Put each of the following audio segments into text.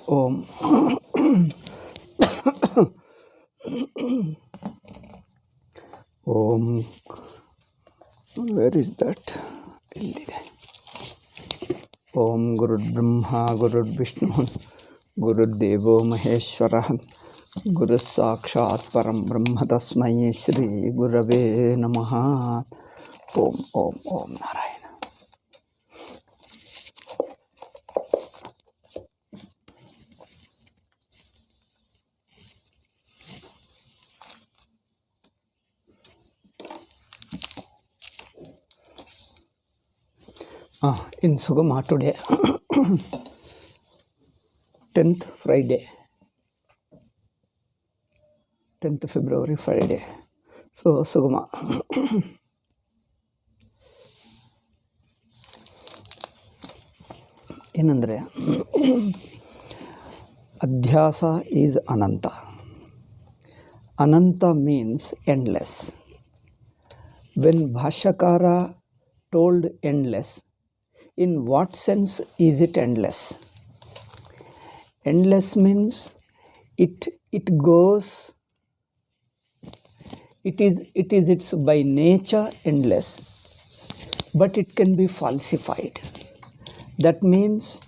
Om. Om. Where is that? Om Guru Brahma Guru Vishnu Guru Devo Maheshwara Guru Sakshat Param Brahma Tasmai Shri Gurave Namaha. Om Narayana. In Sugama today, 10th Friday, 10th February Friday. So Sugama. ಏನಂದರೆ Adhyasa is Ananta. Ananta means endless. When Bhashyakara told endless, in what sense is it endless? Endless means it goes, it is its by nature endless, but it can be falsified. That means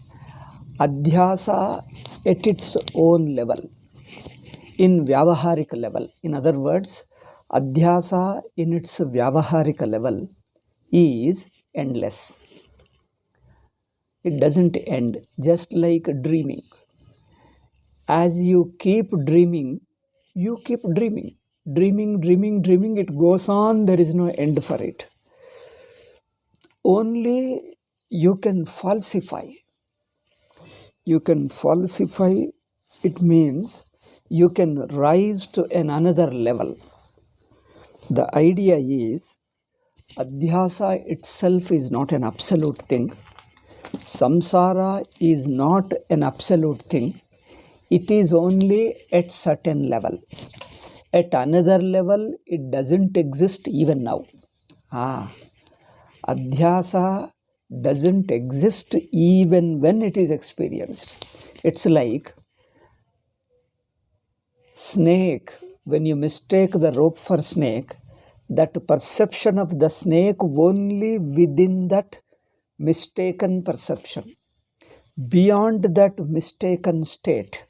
Adhyasa at its own level, in Vyavaharika level. In other words, Adhyasa in its Vyavaharika level is endless. It doesn't end, just like dreaming. As you keep dreaming, you keep dreaming. Dreaming, it goes on, there is no end for it. Only you can falsify. You can falsify, it means you can rise to another level. The idea is, Adhyasa itself is not an absolute thing. Samsara is not an absolute thing. It is only at certain level. At another level, it doesn't exist even now. Adhyasa doesn't exist even when it is experienced. It's like snake. When you mistake the rope for snake, that perception of the snake only within that mistaken perception. Beyond that mistaken state,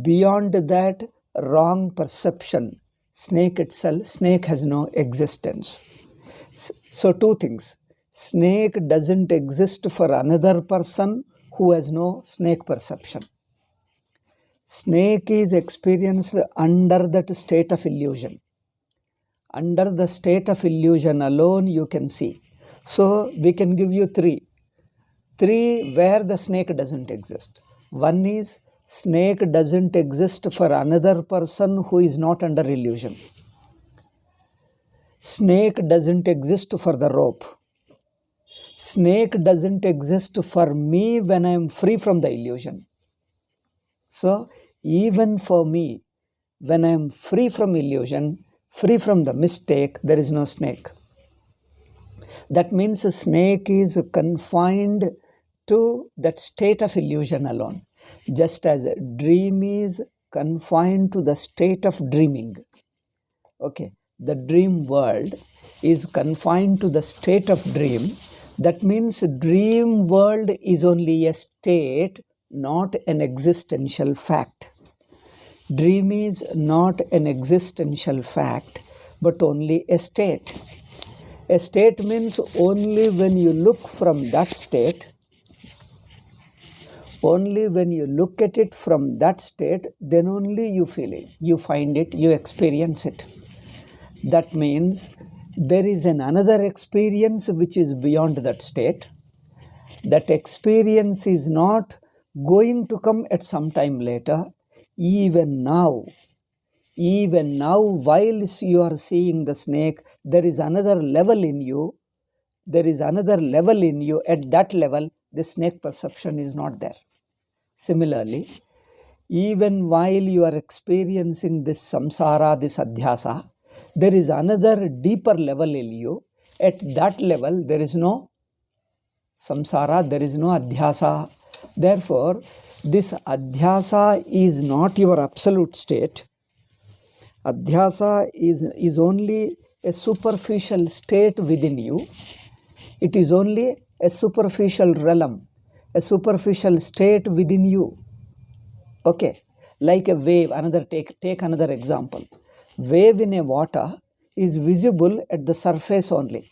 beyond that wrong perception, snake has no existence. So two things. Snake doesn't exist for another person who has no snake perception. Snake is experienced under that state of illusion. Under the state of illusion alone you can see. So we can give you three where the snake doesn't exist. One is, snake doesn't exist for another person who is not under illusion. Snake doesn't exist for the rope. Snake doesn't exist for me when I am free from the illusion. So even for me, when I am free from illusion, free from the mistake, there is no snake. That means a snake is confined to that state of illusion alone, just as a dream is confined to the state of dreaming. Okay, the dream world is confined to the state of dream. That means dream world is only a state, not an existential fact. Dream is not an existential fact, but only a state. A state means only when you look from that state, only when you look at it from that state, then only you feel it, you find it, you experience it. That means there is another experience which is beyond that state. That experience is not going to come at some time later. Even now, while you are seeing the snake, there is another level in you. There is another level in you. At that level, the snake perception is not there. Similarly, even while you are experiencing this samsara, this adhyasa, there is another deeper level in you. At that level, there is no samsara, there is no adhyasa. Therefore, this adhyasa is not your absolute state. Adhyasa is only a superficial state within you. It is only a superficial realm, a superficial state within you. Okay, like a wave. Take another example. Wave in a water is visible at the surface only.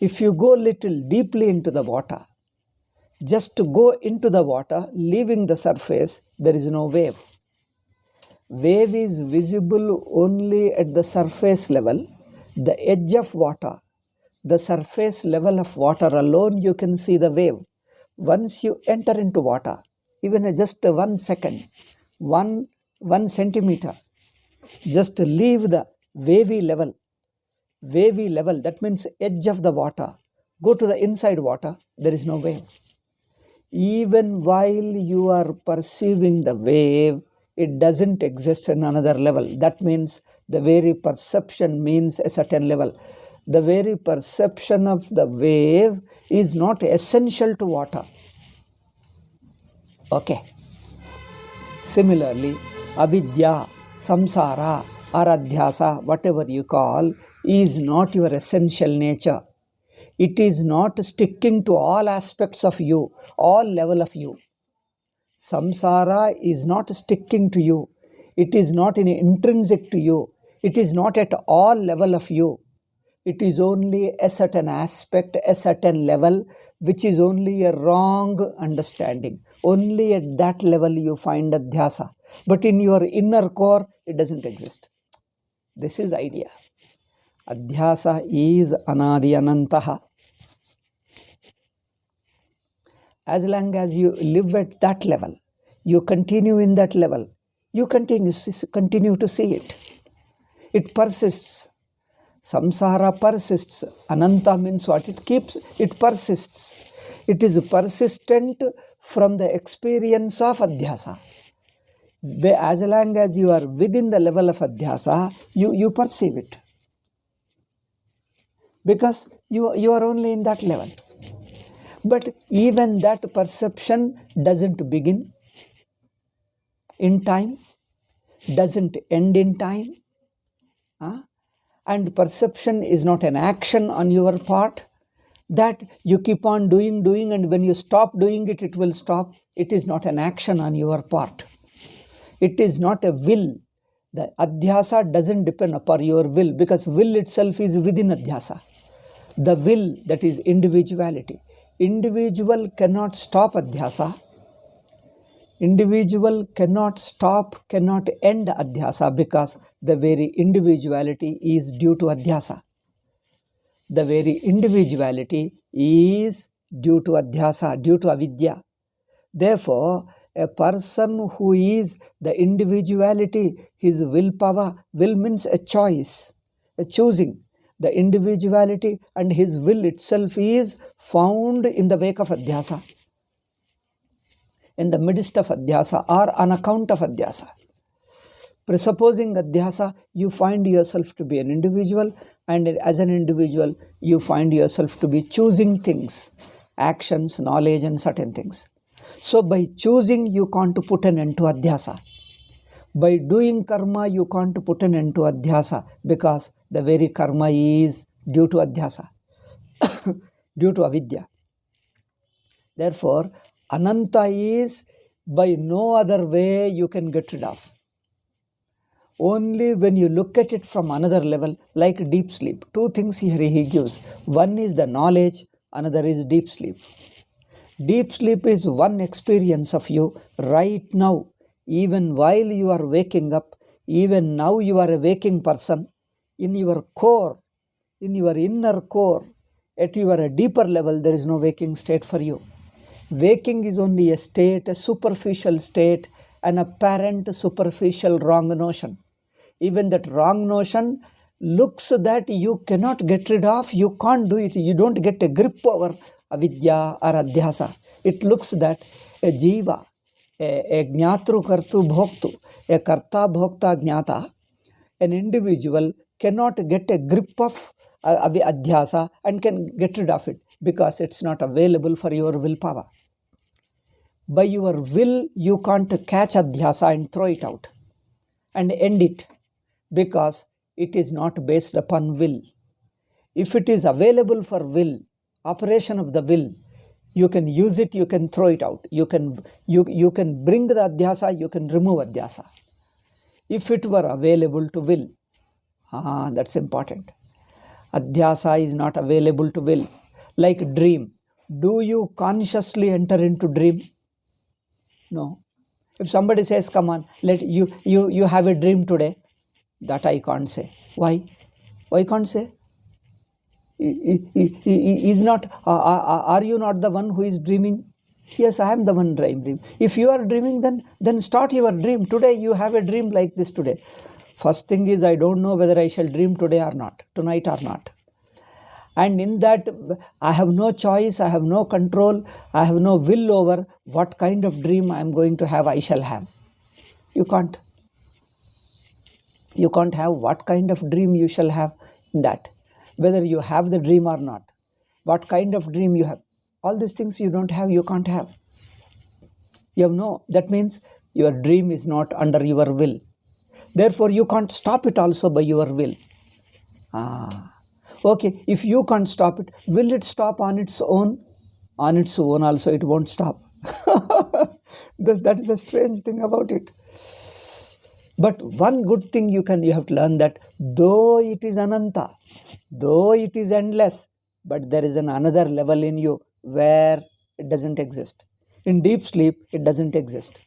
If you go little deeply into the water, just to go into the water, leaving the surface, there is no wave. Wave is visible only at the surface level, the edge of water, the surface level of water alone you can see the wave. Once you enter into water, even just 1 second, 1 centimeter, just leave the wavy level, that means edge of the water, go to the inside water, there is no wave. Even while you are perceiving the wave, it doesn't exist in another level. That means the very perception means a certain level. The very perception of the wave is not essential to water. Okay. Similarly, avidya, samsara, or adhyasa, whatever you call, is not your essential nature. It is not sticking to all aspects of you, all level of you. Samsara is not sticking to you. It is not intrinsic to you. It is not at all level of you. It is only a certain aspect, a certain level, which is only a wrong understanding. Only at that level you find adhyasa. But in your inner core, it doesn't exist. This is idea. Adhyasa is anadi anantaha. As long as you live at that level, you continue in that level, you continue to see it. It persists. Samsara persists. Ananta means what? It persists. It is persistent from the experience of adhyasa. As long as you are within the level of adhyasa, you perceive it. Because you are only in that level. But even that perception doesn't begin in time, doesn't end in time. And perception is not an action on your part that you keep on doing, and when you stop doing it, it will stop. It is not an action on your part. It is not a will. The adhyasa doesn't depend upon your will, because will itself is within adhyasa. The will, that is individuality. Individual cannot stop adhyasa. Individual cannot stop, cannot end adhyasa, because the very individuality is due to adhyasa. The very individuality is due to adhyasa, due to avidya. Therefore, a person who is the individuality, his willpower, will means a choice, a choosing. The individuality and his will itself is found in the wake of adhyasa, in the midst of adhyasa, or on account of adhyasa. Presupposing adhyasa, you find yourself to be an individual, and as an individual, you find yourself to be choosing things, actions, knowledge, and certain things. So by choosing, you can't put an end to adhyasa. By doing karma, you can't put an end to adhyasa, because the very karma is due to adhyasa, due to avidya. Therefore, ananta is by no other way you can get rid of. Only when you look at it from another level, like deep sleep. Two things here he gives. One is the knowledge, another is deep sleep. Deep sleep is one experience of you right now. Even while you are waking up, even now you are a waking person. In your core, in your inner core, at your deeper level, there is no waking state for you. Waking is only a state, a superficial state, an apparent superficial wrong notion. Even that wrong notion looks that you cannot get rid of, you can't do it, you don't get a grip over avidya or adhyasa. It looks that a jiva, a jnatru kartu bhoktu, a karta bhokta jnata, an individual cannot get a grip of adhyasa and can get rid of it, because it's not available for your willpower. By your will, you can't catch Adhyasa and throw it out and end it, because it is not based upon will. If it is available for will, operation of the will, you can use it, you can throw it out. You can bring the Adhyasa, you can remove Adhyasa. If it were available to will, that's important. Adhyasa is not available to will. Like dream. Do you consciously enter into dream? No. If somebody says, come on, you have a dream today, that I can't say. Why? Why can't say? Is not, are you not the one who is dreaming? Yes, I am the one dreaming. If you are dreaming, then start your dream. Today you have a dream like this today. First thing is, I don't know whether I shall dream today or not, tonight or not. And in that, I have no choice, I have no control, I have no will over what kind of dream I am going to have, I shall have. You can't. You can't have what kind of dream you shall have in that. Whether you have the dream or not. What kind of dream you have. All these things you don't have, you can't have. You have no. That means your dream is not under your will. Therefore, you can't stop it also by your will. Okay, if you can't stop it, will it stop on its own? On its own also it won't stop. That is a strange thing about it. But one good thing you have to learn, that though it is ananta, though it is endless, but there is another level in you where it doesn't exist. In deep sleep, it doesn't exist.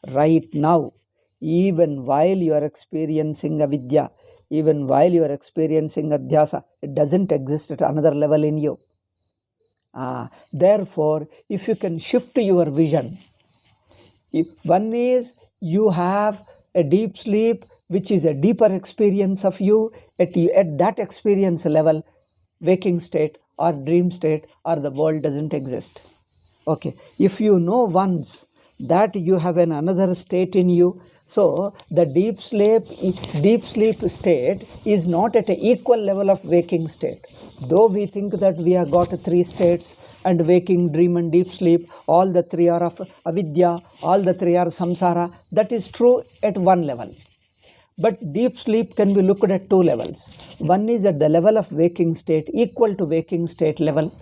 Right now, even while you are experiencing avidya, even while you are experiencing adhyasa, it doesn't exist at another level in you. Therefore, if you can shift your vision, one is you have a deep sleep, which is a deeper experience of you. At that experience level, waking state or dream state or the world doesn't exist. Okay, if you know once that you have another state in you, so the deep sleep state is not at an equal level of waking state. Though we think that we have got 3 states, and waking, dream and deep sleep, all the 3 are of avidya, all the 3 are samsara, that is true at one level. But deep sleep can be looked at 2 levels. One is at the level of waking state, equal to waking state level.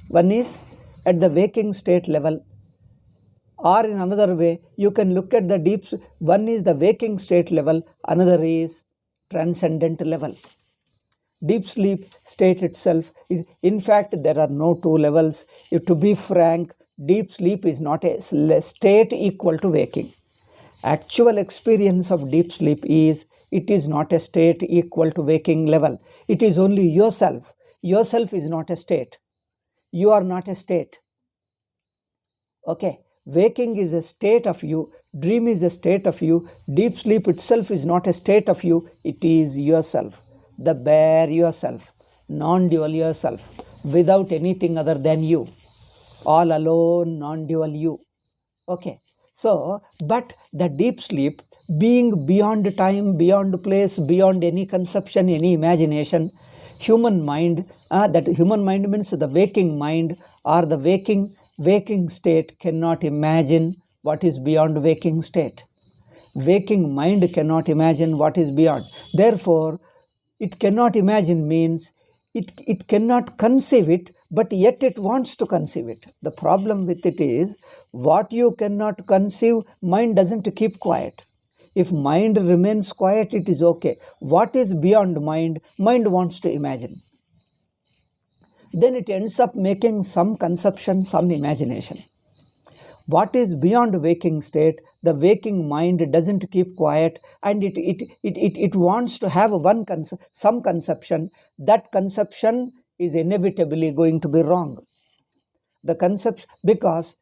One is at the waking state level. Or in another way, you can look at the deep, one is the waking state level, another is transcendent level. Deep sleep state itself is, in fact, there are no 2 levels. To be frank, deep sleep is not a state equal to waking. Actual experience of deep sleep is, it is not a state equal to waking level. It is only yourself. Yourself is not a state. You are not a state. Okay. Waking is a state of you, dream is a state of you, deep sleep itself is not a state of you, it is yourself, the bare yourself, non-dual yourself, without anything other than you, all alone, non-dual you. Okay, so, but the deep sleep, being beyond time, beyond place, beyond any conception, any imagination, human mind, that human mind means the waking mind or the waking state cannot imagine what is beyond waking state. Waking mind cannot imagine what is beyond. Therefore, it cannot imagine means it cannot conceive it, but yet it wants to conceive it. The problem with it is, what you cannot conceive, mind doesn't keep quiet. If mind remains quiet, it is okay. What is beyond mind, mind wants to imagine. Then it ends up making some conception, some imagination. What is beyond waking state, the waking mind doesn't keep quiet, and it wants to have some conception. That conception is inevitably going to be wrong. The concept, because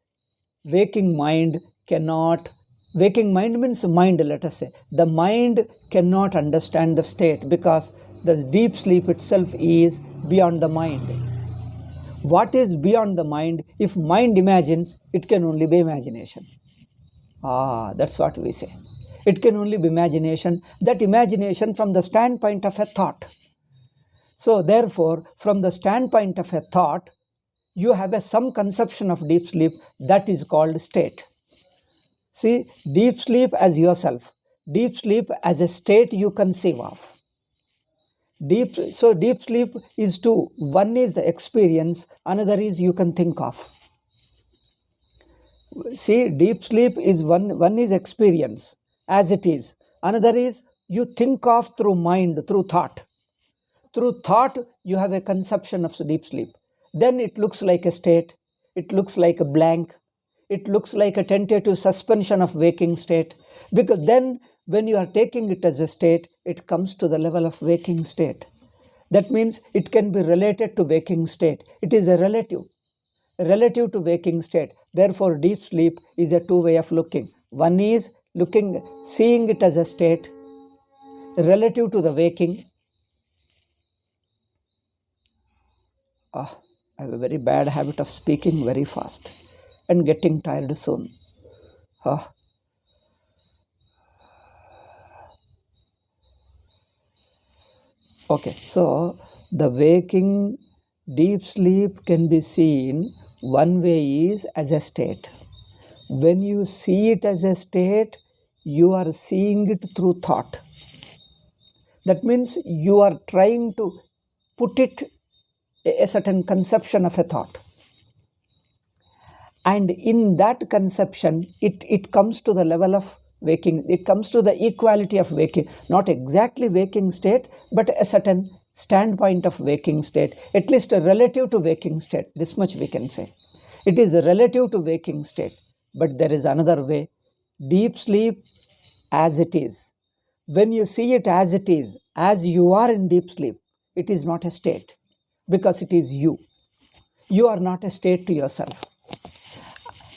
waking mind means mind, let us say. The mind cannot understand the state, because the deep sleep itself is beyond the mind. What is beyond the mind? If mind imagines, it can only be imagination. That's what we say. It can only be imagination. That imagination from the standpoint of a thought. So therefore, from the standpoint of a thought, you have some conception of deep sleep, that is called state. See, deep sleep as yourself, deep sleep as a state you conceive of. So deep sleep is two. One is the experience, another is you can think of. See, deep sleep is one is experience as it is. Another is you think of through mind, through thought. Through thought, you have a conception of deep sleep. Then it looks like a state. It looks like a blank. It looks like a tentative suspension of waking state. Because then when you are taking it as a state, it comes to the level of waking state. That means it can be related to waking state. It is a relative to waking state. Therefore, deep sleep is a two way of looking. One is seeing it as a state relative to the waking. I have a very bad habit of speaking very fast and getting tired soon. Okay, so the waking deep sleep can be seen one way is as a state. When you see it as a state, you are seeing it through thought. That means you are trying to put it a certain conception of a thought. And in that conception, it comes to the level of waking. It comes to the equality of waking. Not exactly waking state, but a certain standpoint of waking state, at least a relative to waking state. This much we can say. It is relative to waking state. But there is another way. Deep sleep as it is. When you see it as it is, as you are in deep sleep, it is not a state because it is you. You are not a state to yourself.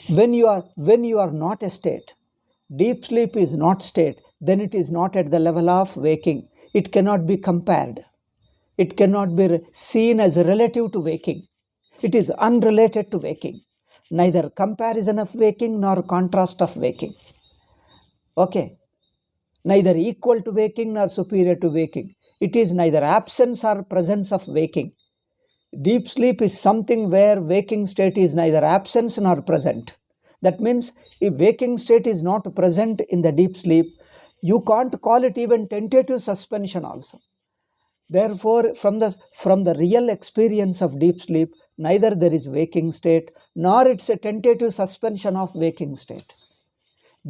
When you are not a state, deep sleep is not state, then it is not at the level of waking. It cannot be compared. It cannot be seen as relative to waking. It is unrelated to waking. Neither comparison of waking nor contrast of waking. Okay. Neither equal to waking nor superior to waking. It is neither absence or presence of waking. Deep sleep is something where waking state is neither absence nor present. That means if waking state is not present in the deep sleep, you can't call it even tentative suspension also. Therefore, from the real experience of deep sleep, neither there is waking state, nor it's a tentative suspension of waking state.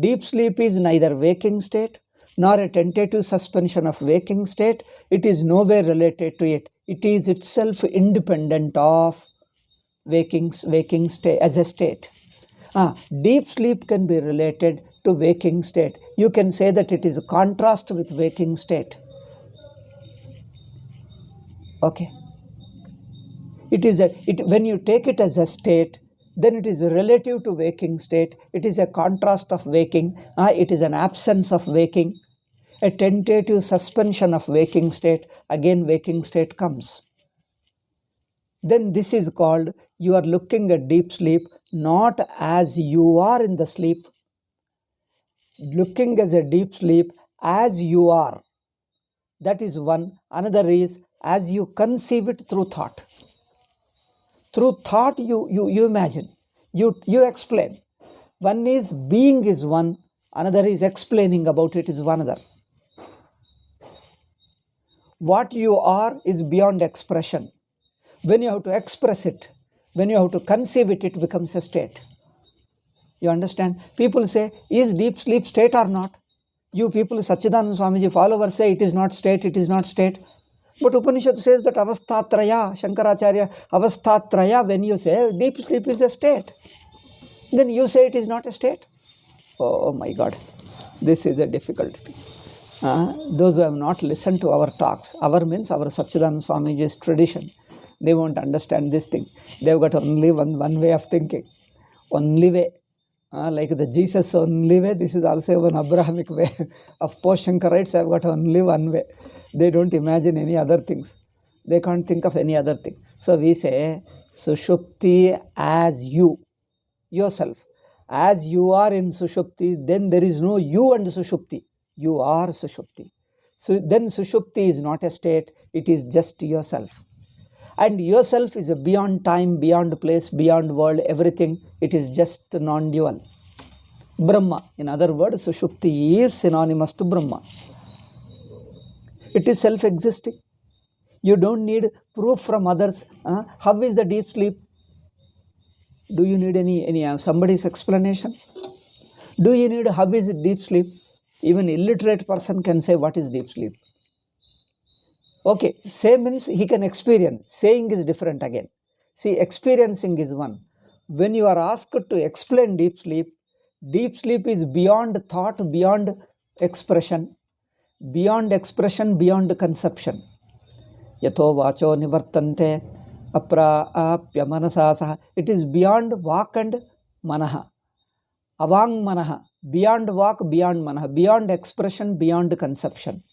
Deep sleep is neither waking state, nor a tentative suspension of waking state. It is nowhere related to it. It is itself independent of waking state as a state. Deep sleep can be related to waking state. You can say that it is a contrast with waking state. Okay. When you take it as a state, then it is relative to waking state. It is a contrast of waking. It is an absence of waking. A tentative suspension of waking state. Again, waking state comes. Then this is called, you are looking at deep sleep not as you are in the sleep. Looking as a deep sleep as you are. That is one. Another is as you conceive it through thought. Through thought, you imagine, you explain. One is being is one, another is explaining about it is one other. What you are is beyond expression. When you have to express it, when you have to conceive it, it becomes a state. You understand? People say, is deep sleep state or not? You people, Sachidananda Swamiji followers say it is not state, it is not state. But Upanishad says that avasthatraya, Shankaracharya, avasthatraya, when you say deep sleep is a state, then you say it is not a state. Oh my God, this is a difficult thing. Those who have not listened to our talks, our means our Sachidananda Swamiji's tradition, they won't understand this thing. They've got only one way of thinking. Only way. Like the Jesus only way, this is also one Abrahamic way. Of post Shankarites have got only one way. They don't imagine any other things. They can't think of any other thing. So we say, Sushupti as you, yourself. As you are in Sushupti, then there is no you and Sushupti. You are Sushupti. So then Sushupti is not a state, it is just yourself. And yourself is a beyond time, beyond place, beyond world, everything. It is just non-dual. Brahma, in other words, Sushupti is synonymous to Brahma. It is self-existing. You don't need proof from others. How is the deep sleep? Do you need any somebody's explanation? Do you need how is deep sleep? Even illiterate person can say what is deep sleep. Okay, say means he can experience. Saying is different again. See, experiencing is one. When you are asked to explain deep sleep is beyond thought, beyond expression, beyond conception. Yato vacho nivartante aprapya manasasa. It is beyond vak and manaha. Avang manaha. Beyond vak, beyond manaha. Beyond expression, beyond conception.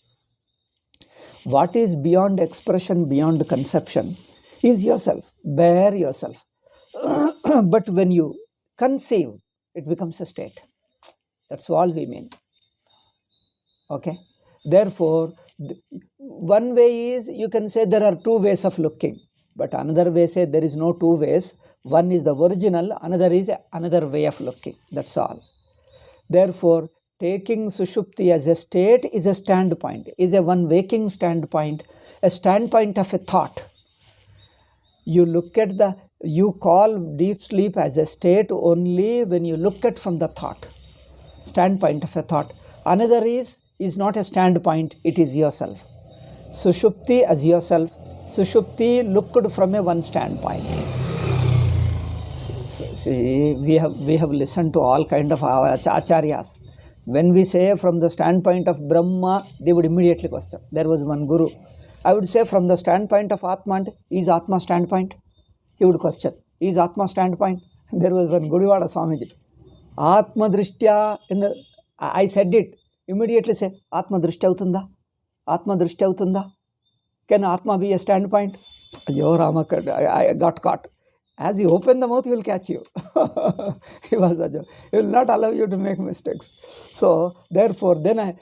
What is beyond expression, beyond conception is yourself, bare yourself. But when you conceive, it becomes a state. That's all we mean. Okay? Therefore, one way is you can say there are two ways of looking, but another way say there is no two ways. One is the original, another is another way of looking. That's all. Therefore, taking Sushupti as a state is a standpoint, is a one waking standpoint, a standpoint of a thought. You look at you call deep sleep as a state only when you look at from the thought, standpoint of a thought. Another is not a standpoint, it is yourself. Sushupti as yourself, Sushupti looked from a one standpoint. See, we have listened to all kind of acharyas. When we say from the standpoint of Brahma, they would immediately question. There was one guru. I would say from the standpoint of Atman, is Atma standpoint? He would question, is Atma standpoint? There was one Gudivada Swamiji. Atma Drishtya, I said it, immediately say, Atma Drishtya utunda? Atma Drishtya utunda? Can Atma be a standpoint? Yo Rama, I got caught. As he opened the mouth, he will catch you. He will not allow you to make mistakes. So, therefore, then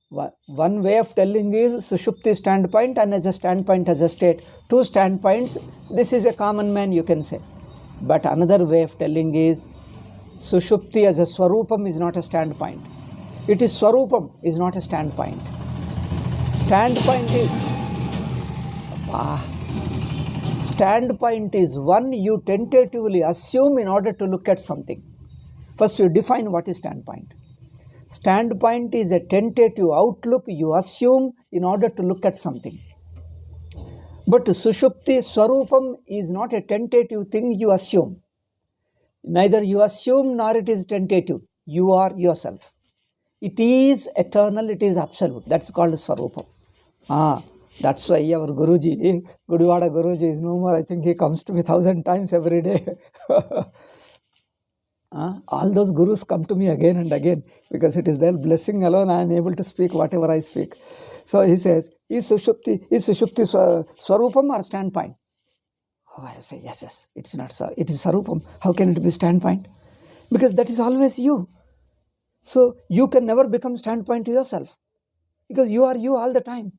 one way of telling is Sushupti standpoint and as a standpoint as a state. Two standpoints, this is a common man, you can say. But another way of telling is Sushupti as a Swarupam is not a standpoint. It is Swarupam, is not a standpoint. Standpoint is... Standpoint is one you tentatively assume in order to look at something. First, you define what is standpoint. Standpoint is a tentative outlook you assume in order to look at something. But Sushupti, Swarupam is not a tentative thing you assume. Neither you assume nor it is tentative. You are yourself. It is eternal, it is absolute. That's called Swarupam. That's why our Guruji, Gudivada Guruji is no more. I think he comes to me 1,000 times every day. All those Gurus come to me again and again because it is their blessing alone I am able to speak whatever I speak. So he says, is Sushupti Swarupam or standpoint? Oh, I say, yes, it's not so. It is Swarupam. How can it be standpoint? Because that is always you. So you can never become standpoint to yourself because you are you all the time.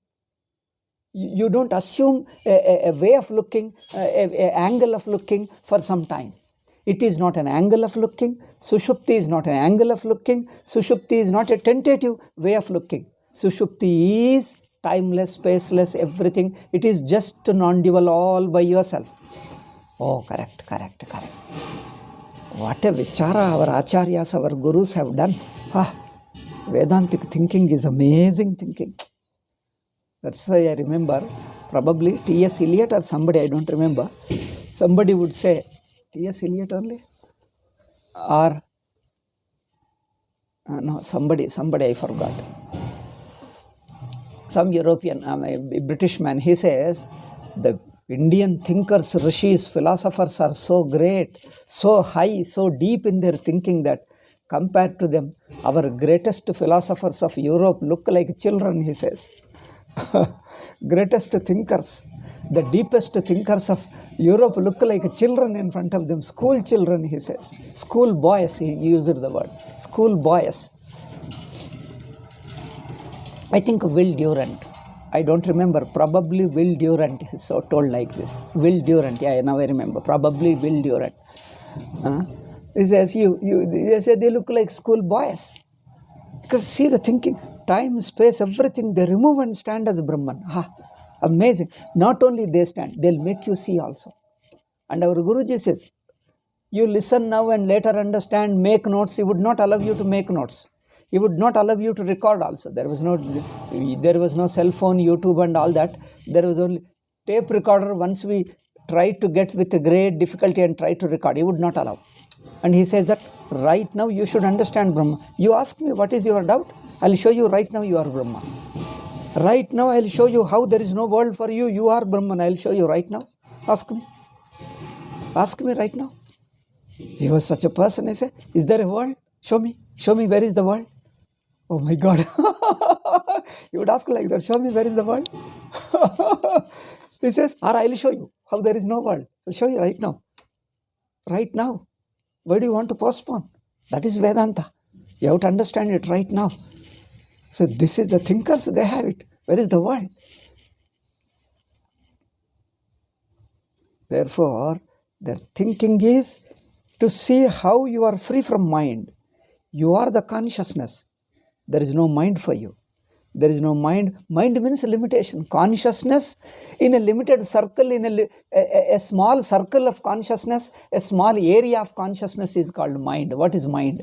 You don't assume a way of looking, an angle of looking for some time. It is not an angle of looking. Sushupti is not an angle of looking. Sushupti is not a tentative way of looking. Sushupti is timeless, spaceless, everything. It is just non-dual all by yourself. Oh, correct. What a vichara our acharyas, our gurus have done. Vedantic thinking is amazing thinking. That's why I remember, probably T.S. Eliot or somebody, I don't remember. Somebody would say, T.S. Eliot only? Or, no, somebody I forgot. Some European, a British man, he says, the Indian thinkers, rishis, philosophers are so great, so high, so deep in their thinking that compared to them, our greatest philosophers of Europe look like children, he says. Greatest thinkers, the deepest thinkers of Europe look like children in front of them. School children, he says. School boys, he used the word. School boys. I think Will Durant. I don't remember, probably Will Durant, so told like this. Will Durant, yeah, now I remember, probably Will Durant. He says, they say they look like school boys. Because see the thinking, time, space, everything, they remove and stand as Brahman. Amazing. Not only they stand, they'll make you see also. And our Guruji says, you listen now and later understand, make notes. He would not allow you to make notes. He would not allow you to record also. There was no cell phone, YouTube and all that. There was only tape recorder. Once we tried to get with a great difficulty and try to record, he would not allow. And he says that right now you should understand Brahma. You ask me what is your doubt? I'll show you right now you are Brahma. Right now I'll show you how there is no world for you. You are Brahman. I'll show you right now. Ask me. Ask me right now. He was such a person. I say, is there a world? Show me. Show me where is the world. Oh my God. You would ask like that. Show me where is the world. He says, or I'll show you how there is no world. I'll show you right now. Right now. Why do you want to postpone? That is Vedanta. You have to understand it right now. So this is the thinkers, they have it. Where is the world? Therefore, their thinking is to see how you are free from mind. You are the consciousness. There is no mind for you. There is no mind. Mind means limitation. Consciousness in a limited circle, in a small circle of consciousness, a small area of consciousness is called mind. What is mind?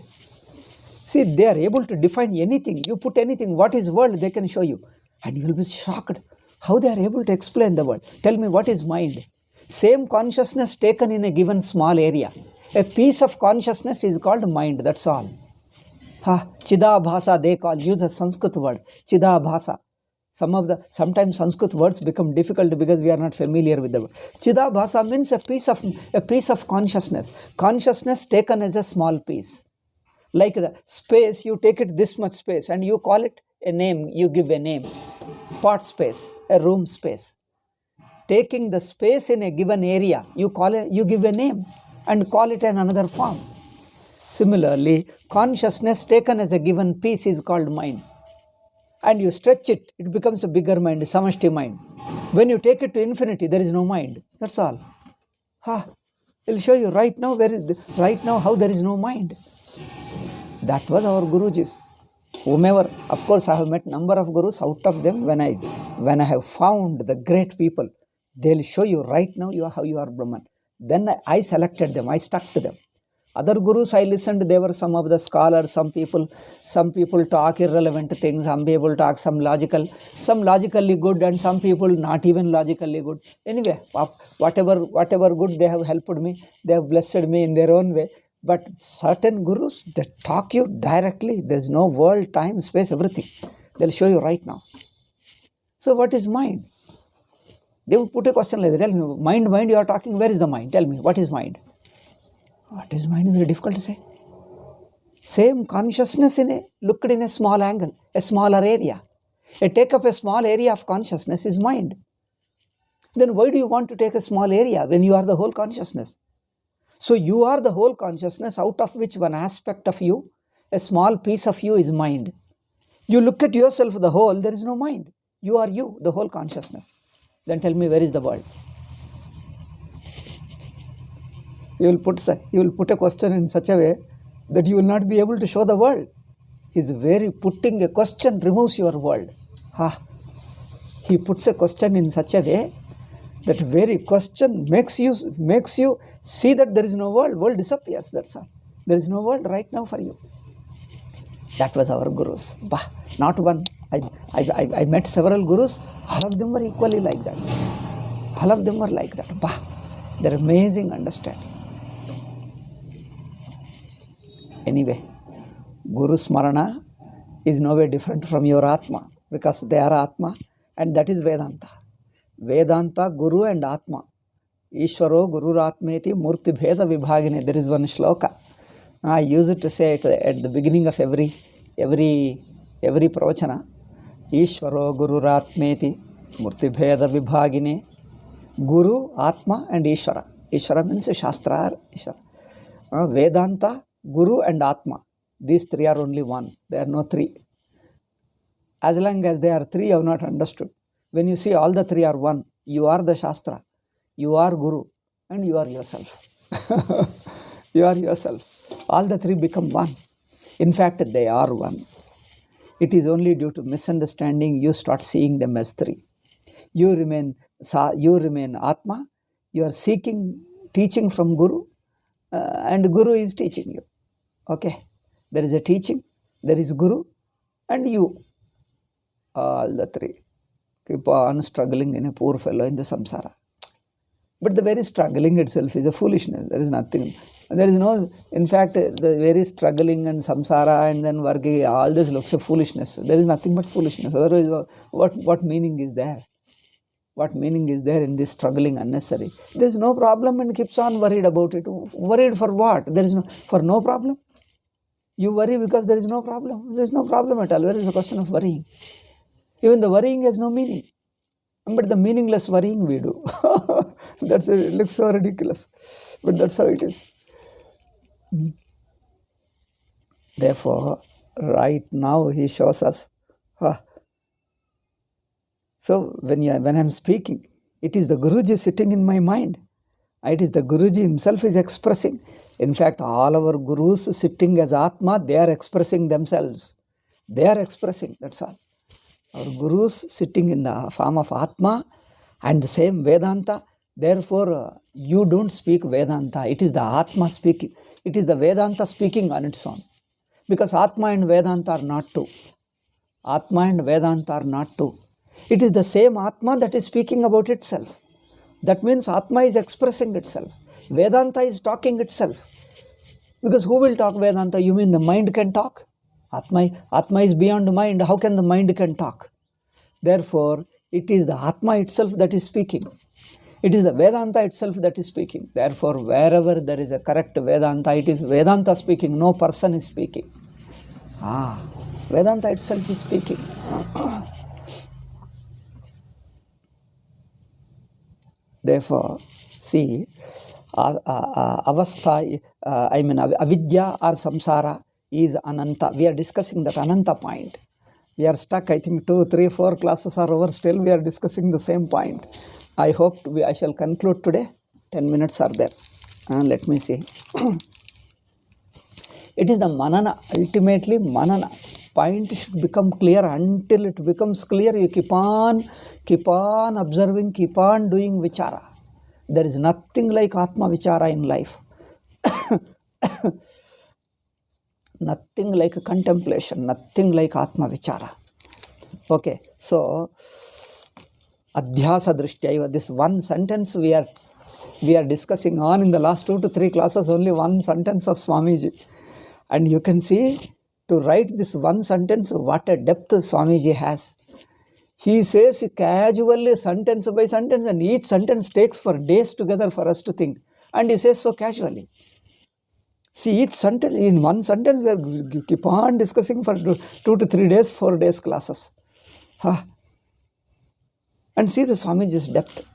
See, they are able to define anything. You put anything, what is world, they can show you. And you will be shocked how they are able to explain the world. Tell me, what is mind? Same consciousness taken in a given small area. A piece of consciousness is called mind, that's all. Chidabhasa, they use a Sanskrit word, Chidabhasa. Sometimes Sanskrit words become difficult because we are not familiar with the word. Chidabhasa means a piece of consciousness. Consciousness taken as a small piece. Like the space, you take it this much space and you call it a name, you give a name. Pot space, a room space. Taking the space in a given area, you give a name and call it in another form. Similarly, consciousness taken as a given piece is called mind. And you stretch it, it becomes a bigger mind, a samashti mind. When you take it to infinity, there is no mind. That's all. I'll show you right now how there is no mind. That was our Guruji's. Whomever, of course, I have met number of Gurus. Out of them, when I have found the great people, they'll show you right now how you are Brahman. Then I selected them, I stuck to them. Other Gurus I listened, they were some of the scholars, some people talk irrelevant things, some people talk some logically good, and some people not even logically good. Anyway, whatever good they have helped me, they have blessed me in their own way. But certain Gurus, they talk you directly. There's no world, time, space, everything. They'll show you right now. So what is mind? They would put a question like that. Tell me, mind, you are talking, where is the mind? Tell me, what is mind? What is mind? Very difficult to say. Same consciousness looked in a small angle, a smaller area. Take up a small area of consciousness is mind. Then why do you want to take a small area when you are the whole consciousness? So you are the whole consciousness, out of which one aspect of you, a small piece of you is mind. You look at yourself, the whole, there is no mind. You are you, the whole consciousness. Then tell me, where is the world? You will put a question in such a way that you will not be able to show the world. His very putting a question removes your world. He puts a question in such a way that very question makes you see that there is no world. World disappears, that's all. There is no world right now for you. That was our Gurus. Not one. I met several Gurus. All of them were equally like that. All of them were like that. They're amazing understanding. Anyway, Guru Smarana is no way different from your Atma, because they are Atma, and that is Vedanta. Vedanta, Guru and Atma. Ishvaro Guru Atmeti Murti Bheda Vibhagine. There is one shloka. I use it to say it at the beginning of every pravachana. Ishvaro Guru Atmeti Murti Bheda Vibhagine. Guru, Atma and Ishvara. Ishvara means Shastra. Ishvara. Vedanta, Guru and Atma. These three are only one. There are no three. As long as they are three, you have not understood. When you see all the three are one, you are the Shastra, you are Guru, and you are yourself. You are yourself. All the three become one. In fact, they are one. It is only due to misunderstanding you start seeing them as three. You remain Atma, you are seeking teaching from Guru, and Guru is teaching you. Okay? There is a teaching, there is Guru, and you. All the three keep on struggling in a poor fellow in the samsara. But the very struggling itself is a foolishness. There is nothing. There is no, in fact, the very struggling and samsara and then working, all this looks a foolishness. There is nothing but foolishness. Otherwise, what meaning is there? What meaning is there in this struggling unnecessary? There is no problem and keeps on worried about it. Worried for what? There is for no problem. You worry because there is no problem. There is no problem at all. Where is the question of worrying? Even the worrying has no meaning. But the meaningless worrying we do. It looks so ridiculous. But that's how it is. Therefore, right now he shows us. So when I'm speaking, it is the Guruji sitting in my mind. It is the Guruji himself is expressing. In fact, all our Gurus sitting as Atma, they are expressing themselves. They are expressing, that's all. Our Gurus sitting in the form of Atma and the same Vedanta. Therefore, you don't speak Vedanta. It is the Atma speaking. It is the Vedanta speaking on its own. Because Atma and Vedanta are not two. Atma and Vedanta are not two. It is the same Atma that is speaking about itself. That means Atma is expressing itself. Vedanta is talking itself. Because who will talk Vedanta? You mean the mind can talk? Atma is beyond mind. How can the mind can talk? Therefore, it is the Atma itself that is speaking. It is the Vedanta itself that is speaking. Therefore, wherever there is a correct Vedanta, it is Vedanta speaking. No person is speaking. Vedanta itself is speaking. Therefore, see, avastha, avidya or samsara is ananta. We are discussing that ananta point. We are stuck, I think 2, 3, 4 classes are over. Still we are discussing the same point. I hope I shall conclude today. 10 minutes are there. Let me see. It is the manana. Ultimately, manana. Point should become clear. Until it becomes clear, you keep on observing, keep on doing vichara. There is nothing like Atma vichara in life. Nothing like contemplation, nothing like Atma vichara. Okay, so Adhyasa drishtya, this one sentence we are discussing on in the last 2 to 3 classes, only one sentence of Swamiji. And you can see, to write this one sentence, what a depth Swamiji has. He says casually, sentence by sentence, and each sentence takes for days together for us to think. And he says so casually. See, each sentence, in one sentence, we keep on discussing for 2 to 3 days, 4 days classes. And see the Swamiji's depth.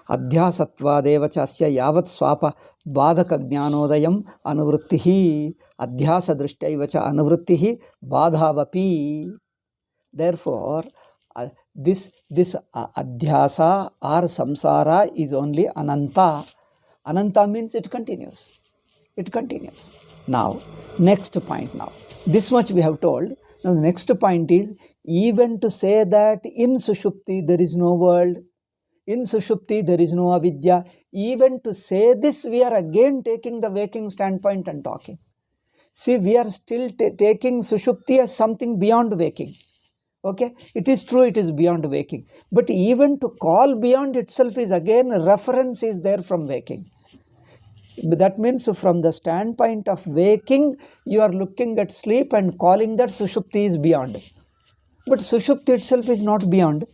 Adhyasatva devachasya yavat swapa badhaka jnanodayam anuvrittihi adhyasa drishtaivacha anuvrittihi badhavapi. Therefore, this adhyasa or samsara is only ananta. Ananta means it continues. It continues. Now, next point now. This much we have told. Now, the next point is, even to say that in Sushupti there is no world, in Sushupti there is no avidya, even to say this, we are again taking the waking standpoint and talking. See, we are still taking Sushupti as something beyond waking. Okay, it is true, it is beyond waking. But even to call beyond itself is again, reference is there from waking. That means from the standpoint of waking, you are looking at sleep and calling that Sushupti is beyond. But Sushupti itself is not beyond.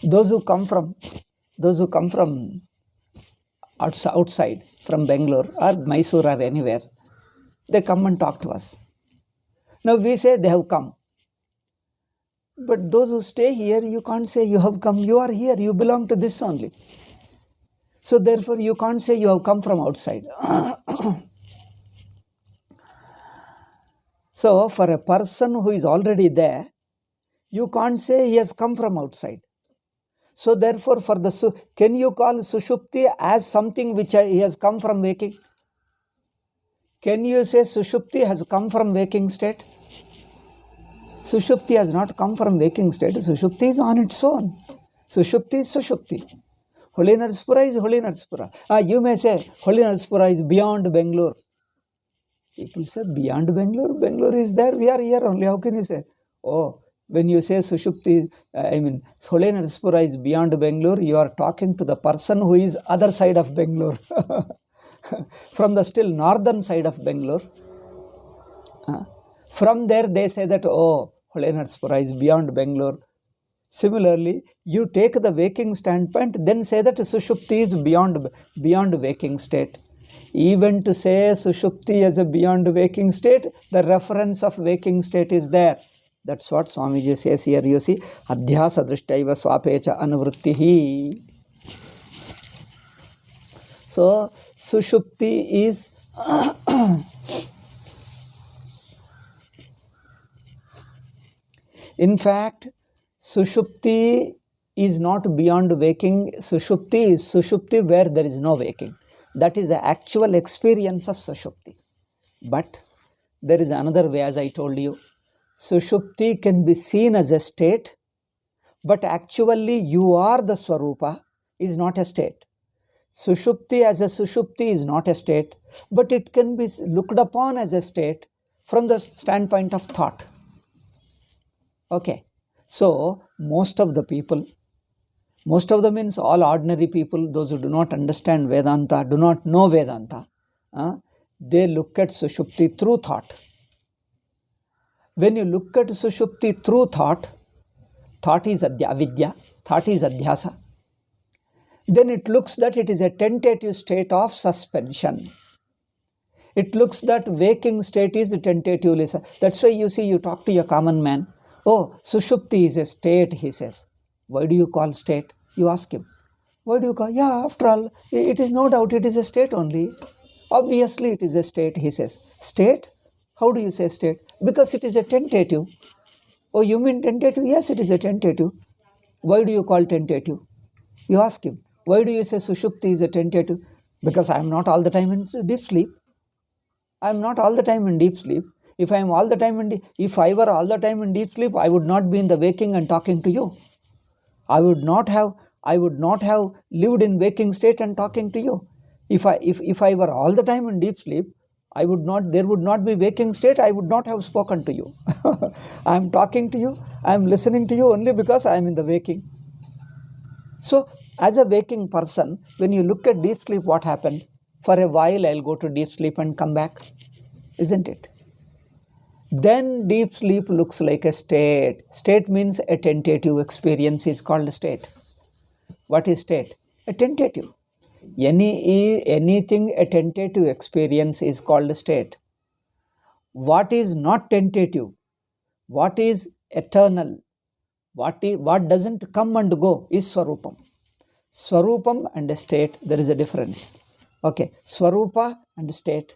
Those who come from outside, from Bangalore or Mysore or anywhere, they come and talk to us. Now we say they have come. But those who stay here, you can't say you have come. You are here. You belong to this only. So therefore, you can't say you have come from outside. So for a person who is already there, you can't say he has come from outside. So therefore, can you call Sushupti as something which he has come from waking? Can you say Sushupti has come from waking state? Sushupti has not come from waking state. Sushupti is on its own. Sushupti is Sushupti. Holy Narspura is Holy Narspura. You may say Holy Narspura is beyond Bangalore. People say beyond Bangalore? Bangalore is there. We are here only. How can you say? Oh, when you say Sushupti, Holy Narspura is beyond Bangalore, you are talking to the person who is other side of Bangalore. From the still northern side of Bangalore. From there they say that, oh, Holy Narspura is beyond Bangalore. Similarly, you take the waking standpoint, then say that Sushupti is beyond waking state. Even to say Sushupti as a beyond waking state, the reference of waking state is there. That's what Swamiji says here. You see, Adhyasa drishtaiva swapecha anuvrittihi. So, Sushupti is in fact, Sushupti is not beyond waking. Sushupti is Sushupti where there is no waking. That is the actual experience of Sushupti. But there is another way, as I told you. Sushupti can be seen as a state, but actually you are the Swarupa is not a state. Sushupti as a Sushupti is not a state, but it can be looked upon as a state from the standpoint of thought. Okay. So, most of the means all ordinary people, those who do not understand Vedanta, do not know Vedanta, they look at Sushupti through thought. When you look at Sushupti through thought is avidya, thought is adhyasa, then it looks that it is a tentative state of suspension. It looks that waking state is tentatively. That's why you see, you talk to a common man. Oh, Sushupti is a state, he says. Why do you call state? You ask him. Why do you call? Yeah, after all, it is no doubt, it is a state only. Obviously, it is a state, he says. State? How do you say state? Because it is a tentative. Oh, you mean tentative? Yes, it is a tentative. Why do you call tentative? You ask him. Why do you say Sushupti is a tentative? Because I am not all the time in deep sleep. I am not all the time in deep sleep. If I am all the time if I were all the time in deep sleep, I would not be in the waking and talking to you. I would not have lived in waking state and talking to you. If I were all the time in deep sleep, there would not be waking state, I would not have spoken to you. I am talking to you, I am listening to you only because I am in the waking. So, as a waking person, when you look at deep sleep, what happens? For a while, I'll go to deep sleep and come back. Isn't it? Then deep sleep looks like a state. State means a tentative experience is called state. What is state? A tentative. Anything a tentative experience is called state. What is not tentative? What is eternal? What doesn't come and go is Swarupam. Swarupam and state, there is a difference. Okay, Swarupa and state.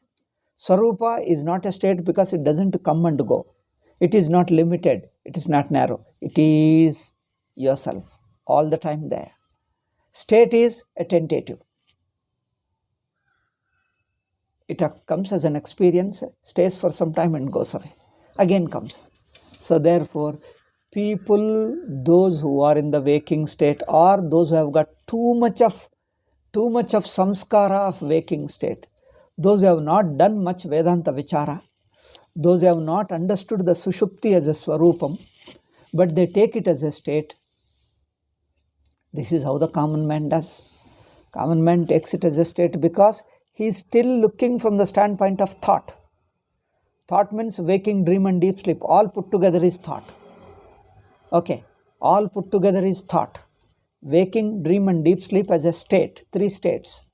Swarupa is not a state because it doesn't come and go. It is not limited. It is not narrow. It is yourself all the time there. State is a tentative. It comes as an experience, stays for some time and goes away. Again comes. So therefore, people, those who are in the waking state or those who have got too much of samskara of waking state, those who have not done much Vedanta Vichara, those who have not understood the Sushupti as a Swarupam, but they take it as a state. This is how the common man does. Common man takes it as a state because he is still looking from the standpoint of thought. Thought means waking, dream and deep sleep. All put together is thought. Okay, all put together is thought. Waking, dream and deep sleep as a state, 3 states.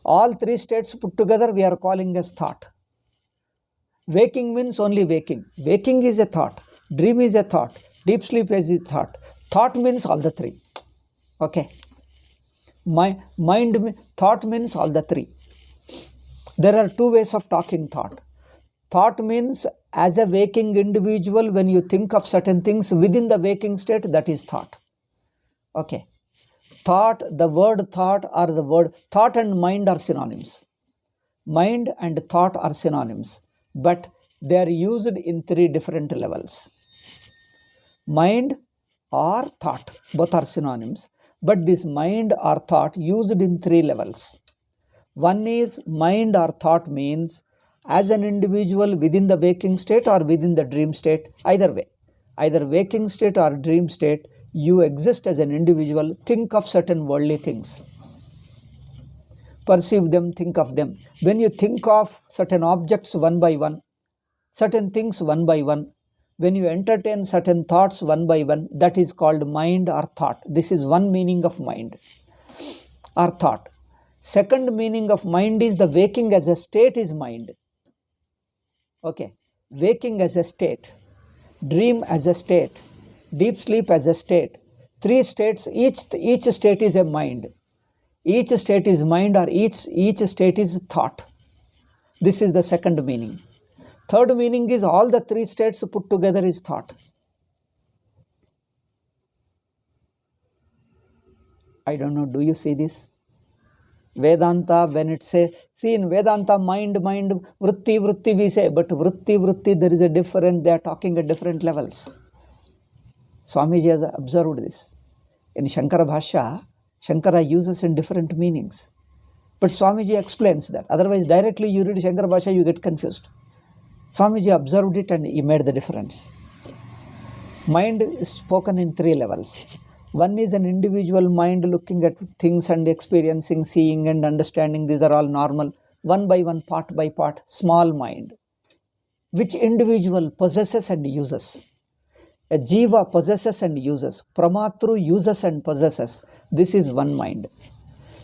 All 3 states put together we are calling as thought. Waking means only waking. Waking is a thought. Dream is a thought. Deep sleep is a thought. Thought means all the 3. Okay. Thought means all the 3. There are 2 ways of talking thought. Thought means as a waking individual, when you think of certain things within the waking state, that is thought. Okay. Thought, the word thought or the word thought and mind are synonyms. Mind and thought are synonyms, but they are used in three different levels. Mind or thought, both are synonyms, but this mind or thought used in three levels. One is mind or thought means as an individual within the waking state or within the dream state, either way, either waking state or dream state, you exist as an individual, think of certain worldly things, perceive them, think of them. When you think of certain objects one by one, certain things one by one, when you entertain certain thoughts one by one, that is called mind or thought. This is one meaning of mind or thought. Second meaning of mind is the waking as a state is mind. Okay, waking as a state, dream as a state, deep sleep as a state. Three states, each state is a mind. Each state is mind or each state is thought. This is the second meaning. Third meaning is all the three states put together is thought. I don't know, do you see this? Vedanta, when it says, see in Vedanta, mind, vritti we say, but vritti, there is a different, they are talking at different levels. Swamiji has observed this. In Shankara Bhashya, Shankara uses in different meanings. But Swamiji explains that. Otherwise, directly you read Shankara Bhashya, you get confused. Swamiji observed it and he made the difference. Mind is spoken in three levels. One is an individual mind looking at things and experiencing, seeing and understanding. These are all normal. One by one, part by part, small mind, which individual possesses and uses. A jiva possesses and uses. Pramatru uses and possesses. This is one mind.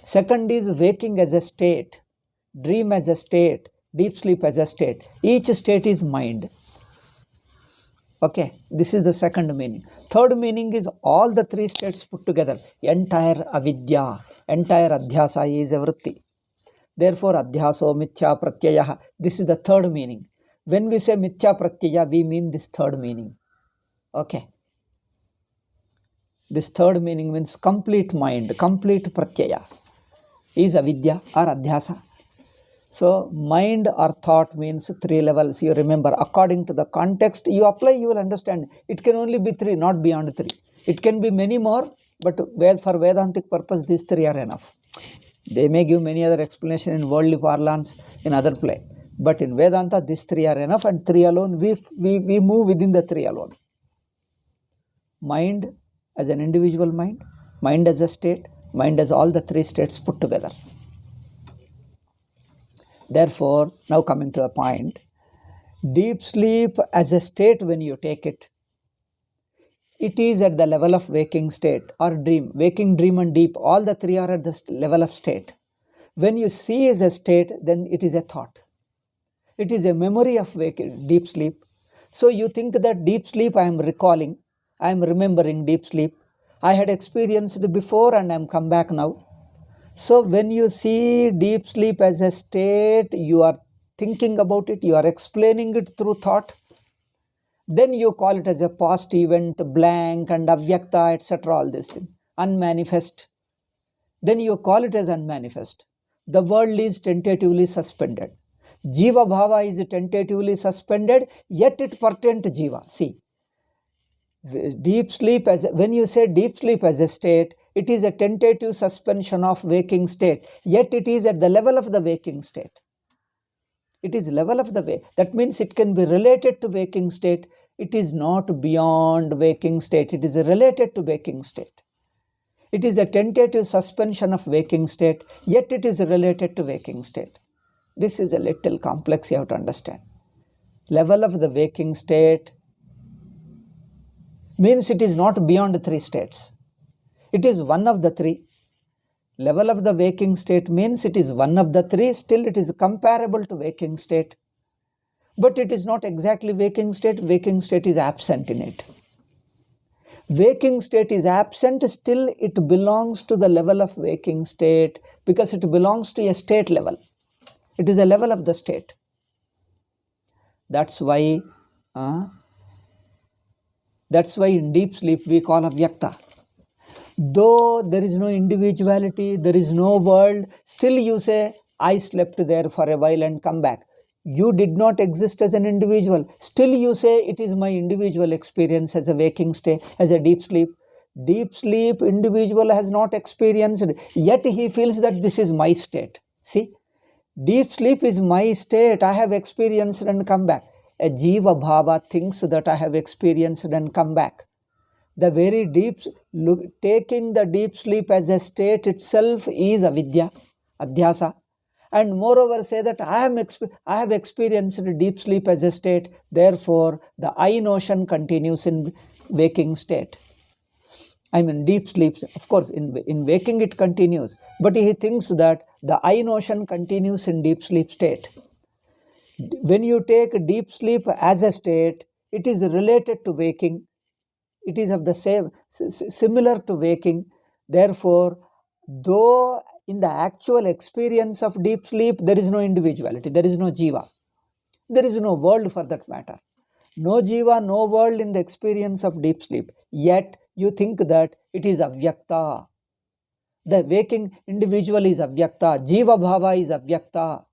Second is waking as a state, dream as a state, deep sleep as a state. Each state is mind. Okay, this is the second meaning. Third meaning is all the three states put together. Entire avidya, entire adhyasa is a vritti. Therefore, adhyaso mithya pratyaya. This is the third meaning. When we say mithya pratyaya, we mean this third meaning. Okay. This third meaning means complete mind, complete pratyaya is avidya or adhyasa. So, mind or thought means three levels. You remember, according to the context you apply, you will understand. It can only be three, not beyond three. It can be many more, but for Vedantic purpose, these three are enough. They may give many other explanation in worldly parlance, in other play. But in Vedanta, these three are enough, and three alone, we move within the three alone. Mind as an individual mind as a state, mind as all the three states put together. Therefore, now coming to the point, deep sleep as a state, when you take it, it is at the level of waking state or dream. Waking, dream and deep, all the three are at the level of state. When you see as a state, then it is a thought. It is a memory of waking, deep sleep. So you think that deep sleep I am recalling, I am remembering deep sleep. I had experienced it before and I am come back now. So when you see deep sleep as a state, you are thinking about it, you are explaining it through thought. Then you call it as a past event, blank and avyakta, etc. All these things. Unmanifest. Then you call it as unmanifest. The world is tentatively suspended. Jiva bhava is tentatively suspended, yet it pertains to jiva. See, deep sleep when you say deep sleep as a state, it is a tentative suspension of waking state, yet it is at the level of the waking state. It is level of the way. That means it can be related to waking state. It is not beyond waking state. It is related to waking state. It is a tentative suspension of waking state, yet it is related to waking state. This is a little complex, you have to understand. Level of the waking state means it is not beyond three states. It is one of the three. Level of the waking state means it is one of the three, still it is comparable to waking state. But it is not exactly waking state is absent in it. Waking state is absent, still it belongs to the level of waking state because it belongs to a state level. It is a level of the state. That's why in deep sleep we call avyakta. Though there is no individuality, there is no world, still you say, I slept there for a while and come back. You did not exist as an individual. Still you say, it is my individual experience as a waking state, as a deep sleep. Deep sleep, individual has not experienced, yet he feels that this is my state. See, deep sleep is my state, I have experienced and come back. A jiva bhava thinks that I have experienced and come back. The very deep, taking the deep sleep as a state itself is avidya, adhyasa. And moreover say that I have experienced deep sleep as a state, therefore the I notion continues in waking state. I mean deep sleep, of course in waking it continues, but he thinks that the I notion continues in deep sleep state. When you take deep sleep as a state, it is related to waking. It is of the same, similar to waking. Therefore, though in the actual experience of deep sleep, there is no individuality, there is no jiva, there is no world for that matter. No jiva, no world in the experience of deep sleep. Yet, you think that it is avyakta. The waking individual is avyakta. Jiva bhava is avyakta.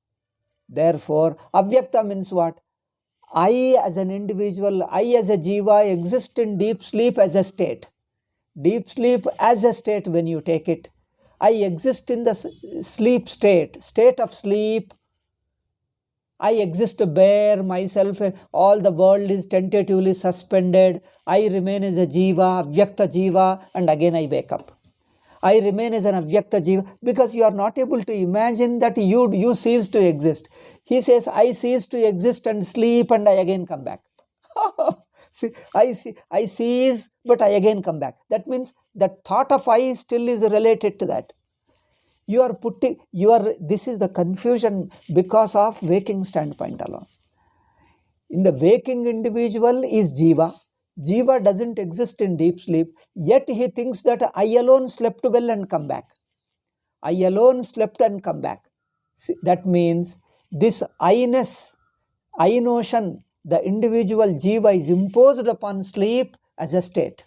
Therefore, avyakta means what? I as an individual, I as a jiva exist in deep sleep as a state. Deep sleep as a state when you take it. I exist in the sleep state of sleep. I exist bare myself, all the world is tentatively suspended. I remain as a jiva, avyakta jiva, and again I wake up. I remain as an avyakta jiva because you are not able to imagine that you cease to exist. He says, I cease to exist and sleep and I again come back. See, I cease, but I again come back. That means that thought of I still is related to that. This is the confusion because of waking standpoint alone. In the waking individual is jiva. Jiva doesn't exist in deep sleep, yet he thinks that I alone slept well and come back. I alone slept and come back. See, that means this I-ness, I notion, the individual jiva is imposed upon sleep as a state.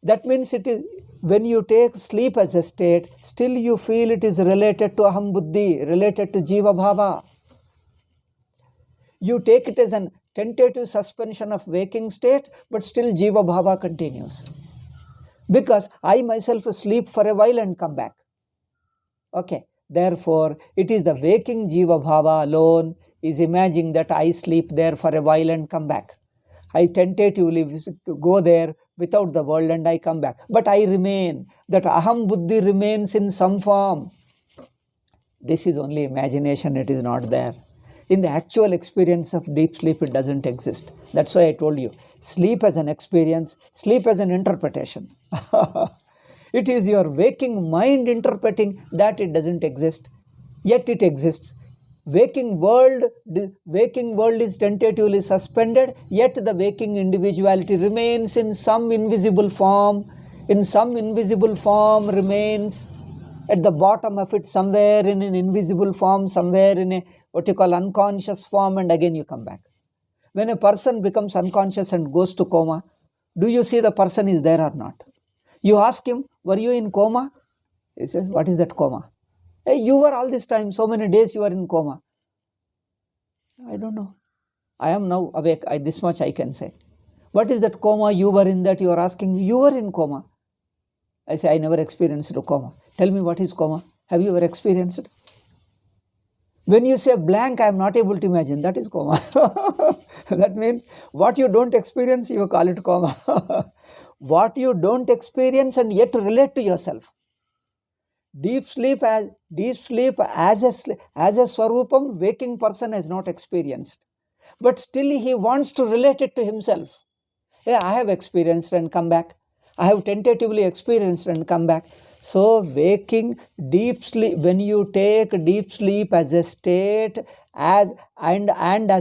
That means it is, when you take sleep as a state, still you feel it is related to aham buddhi, related to jiva bhava. You take it as an tentative suspension of waking state, but still jiva bhava continues. Because I myself sleep for a while and come back. Okay, therefore, it is the waking jiva bhava alone is imagining that I sleep there for a while and come back. I tentatively go there without the world and I come back. But I remain, that aham buddhi remains in some form. This is only imagination, it is not there. In the actual experience of deep sleep, it doesn't exist. That's why I told you, sleep as an experience, sleep as an interpretation. It is your waking mind interpreting that it doesn't exist, yet it exists. Waking world is tentatively suspended, yet the waking individuality remains in some invisible form. In some invisible form remains at the bottom of it, somewhere in an invisible form, somewhere in a what you call unconscious form, and again you come back. When a person becomes unconscious and goes to coma, do you see the person is there or not? You ask him, were you in coma? He says, what is that coma? Hey, you were all this time, so many days you were in coma. I don't know. I am now awake, this much I can say. What is that coma you were in that you are asking? You were in coma. I say, I never experienced a coma. Tell me what is coma? Have you ever experienced it? When you say blank, I am not able to imagine, that is coma. That means what you don't experience, you call it coma. What you don't experience and yet relate to yourself. Deep sleep as a swarupam, waking person has not experienced. But still he wants to relate it to himself. Hey, I have experienced and come back. I have tentatively experienced and come back. So waking, deep sleep, when you take deep sleep as a state, as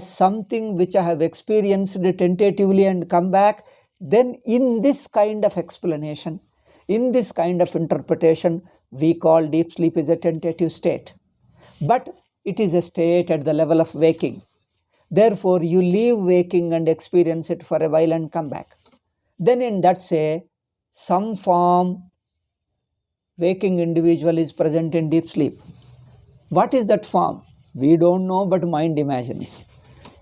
something which I have experienced tentatively and come back, then in this kind of explanation, in this kind of interpretation, we call deep sleep is a tentative state. But it is a state at the level of waking. Therefore, you leave waking and experience it for a while and come back. Then in that say, some form waking individual is present in deep sleep. What is that form? We don't know, but mind imagines.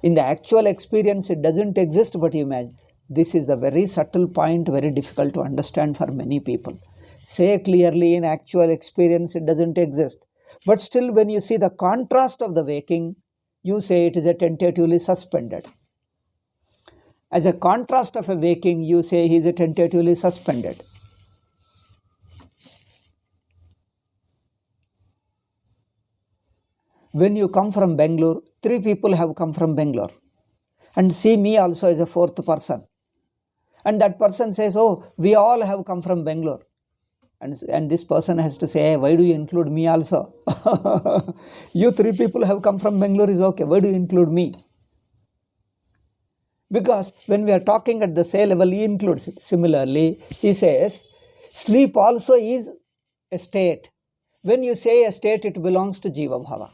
In the actual experience, it doesn't exist, but you imagine. This is a very subtle point, very difficult to understand for many people. Say clearly, in actual experience, it doesn't exist. But still, when you see the contrast of the waking, you say it is a tentatively suspended. As a contrast of a waking, you say he is a tentatively suspended. When you come from Bangalore, 3 people have come from Bangalore and see me also as a 4th person. And that person says, oh, we all have come from Bangalore. And this person has to say, hey, why do you include me also? You 3 people have come from Bangalore is okay. Why do you include me? Because when we are talking at the same level, he includes it. Similarly, he says, sleep also is a state. When you say a state, it belongs to Jiva Bhava.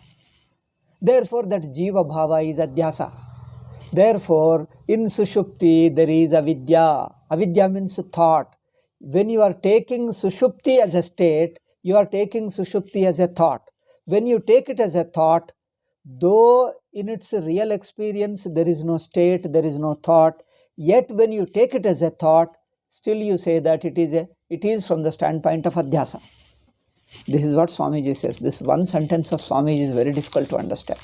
Therefore, that Jiva Bhava is Adhyasa. Therefore, in Sushupti, there is Avidya. Avidya means thought. When you are taking Sushupti as a state, you are taking Sushupti as a thought. When you take it as a thought, though in its real experience there is no state, there is no thought, yet when you take it as a thought, still you say that it is from the standpoint of Adhyasa. This is what Swamiji says. This one sentence of Swamiji is very difficult to understand.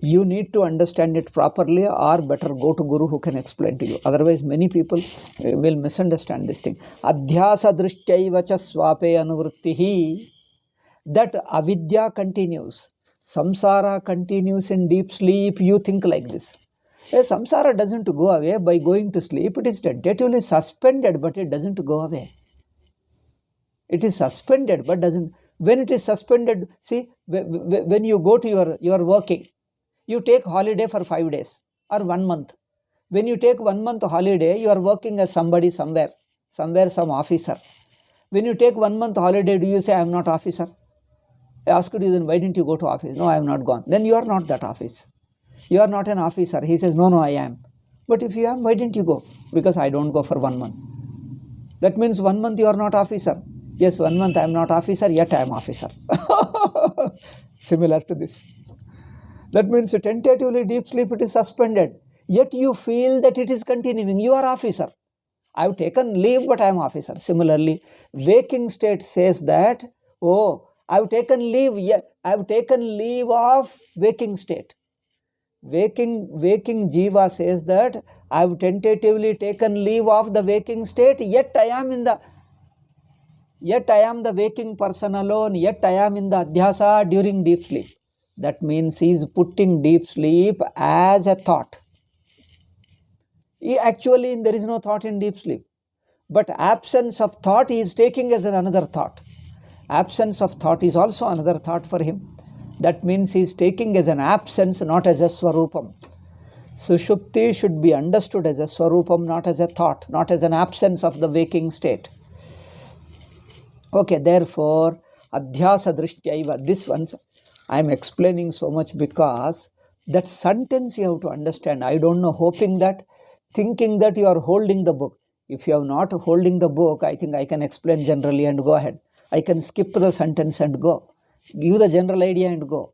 You need to understand it properly, or better go to Guru who can explain to you. Otherwise, many people will misunderstand this thing. Adhyasa drishtaiva cha swape anuvrittihi. That avidya continues. Samsara continues in deep sleep. You think like this. Samsara doesn't go away by going to sleep. It is tentatively suspended, but it doesn't go away. It is suspended, but doesn't. When it is suspended, see, when you go to your working, you take holiday for 5 days or 1 month. When you take 1 month holiday, you are working as somebody somewhere, some officer. When you take 1 month holiday, do you say, I am not officer? I asked you, then why didn't you go to office? No, I am not gone. Then you are not that office. You are not an officer. He says, no, I am. But if you am, why didn't you go? Because I don't go for 1 month. That means 1 month you are not officer. Yes, 1 month I am not officer, yet I am officer. Similar to this. That means tentatively deep sleep, it is suspended. Yet you feel that it is continuing. You are officer. I have taken leave, but I am officer. Similarly, waking state says that, oh, I have taken leave, yet I have taken leave of waking state. Waking jiva says that I have tentatively taken leave of the waking state, yet I am the waking person alone, yet I am in the adhyasa during deep sleep. That means he is putting deep sleep as a thought. Actually, there is no thought in deep sleep. But absence of thought he is taking as another thought. Absence of thought is also another thought for him. That means he is taking as an absence, not as a swarupam. Sushupti should be understood as a swarupam, not as a thought, not as an absence of the waking state. Okay, therefore, adhyasa drishtaiva, this one I am explaining so much because that sentence you have to understand. I don't know, hoping that, thinking that you are holding the book. If you are not holding the book, I think I can explain generally and go ahead. I can skip the sentence and go. Give the general idea and go.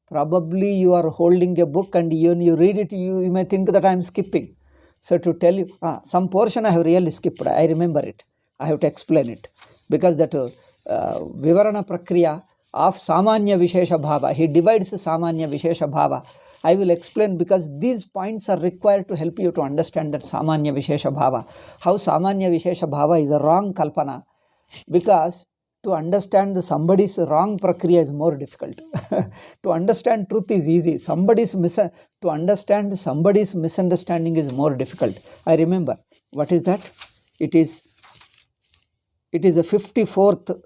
Probably you are holding a book and when you read it, you may think that I am skipping. So to tell you, some portion I have really skipped. I remember it. I have to explain it. Because that Vivarana Prakriya of Samanya Vishesha Bhava, he divides Samanya Vishesha Bhava. I will explain because these points are required to help you to understand that Samanya Vishesha Bhava. How Samanya Vishesha Bhava is a wrong kalpana. Because to understand somebody's wrong prakriya is more difficult. To understand truth is easy. To understand somebody's misunderstanding is more difficult. I remember. What is that? It is a 54th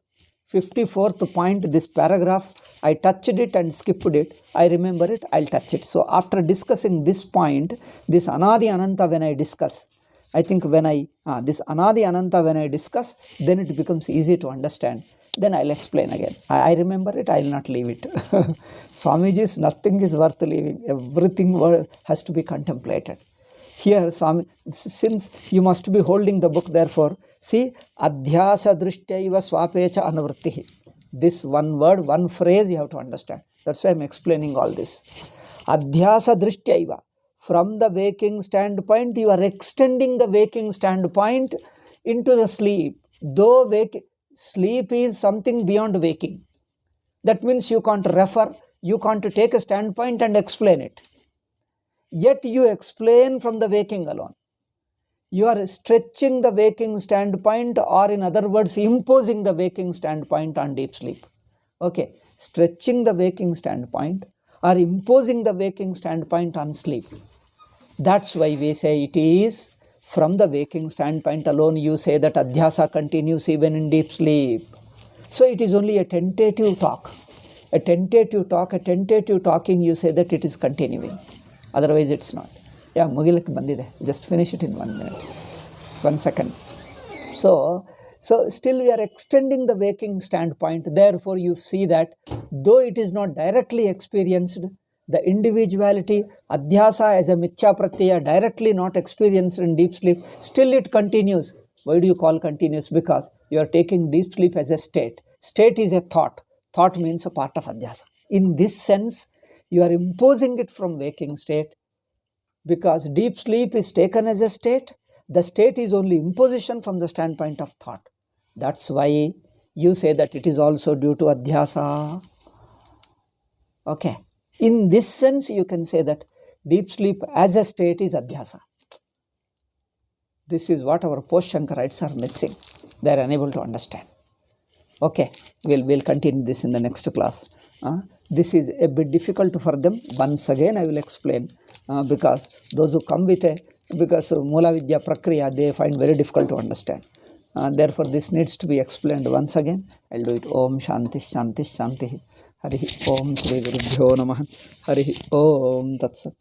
point, this paragraph. I touched it and skipped it. I remember it, I'll touch it. So after discussing this point, this Anadi Ananta when I discuss, I think this Anadi Ananta when I discuss, then it becomes easy to understand. then I'll explain again. I remember it, I'll not leave it. Swamiji's nothing is worth leaving. Everything has to be contemplated. Here, Swami, since you must be holding the book, therefore, see, Adhyasa drishtaiva swapecha anuvrittihi. This one word, one phrase you have to understand. That's why I'm explaining all this. Adhyasa drishtaiva. From the waking standpoint, you are extending the waking standpoint into the sleep. Though sleep is something beyond waking. That means you can't refer, you can't take a standpoint and explain it. Yet you explain from the waking alone. You are stretching the waking standpoint, or in other words, imposing the waking standpoint on deep sleep. Okay, stretching the waking standpoint or imposing the waking standpoint on sleep. That's why we say it is from the waking standpoint alone. You say that Adhyasa continues even in deep sleep. So it is only a tentative talk. A tentative talking, you say that it is continuing. Otherwise it's not. Yeah, mugilak bandide. Just finish it in 1 minute. 1 second. So still we are extending the waking standpoint. Therefore you see that though it is not directly experienced, the individuality, Adhyasa as a Mithya Pratyaya, directly not experienced in deep sleep, still it continues. Why do you call continuous? Because you are taking deep sleep as a state. State is a thought. Thought means a part of Adhyasa. In this sense, you are imposing it from waking state, because deep sleep is taken as a state. The state is only imposition from the standpoint of thought. That's why you say that it is also due to Adhyasa. Okay. In this sense, you can say that deep sleep as a state is Adhyasa. This is what our post-Shankarites are missing. They are unable to understand. Okay, we'll continue this in the next class. This is a bit difficult for them. Once again, I will explain, because those who come with because Mula Vidya Prakriya, they find very difficult to understand. Therefore, this needs to be explained once again. I'll do it. Om Shanti Shanti Shanti. Hari Om Shri Gurubhyo Namaha. Hari Om Tat Sat.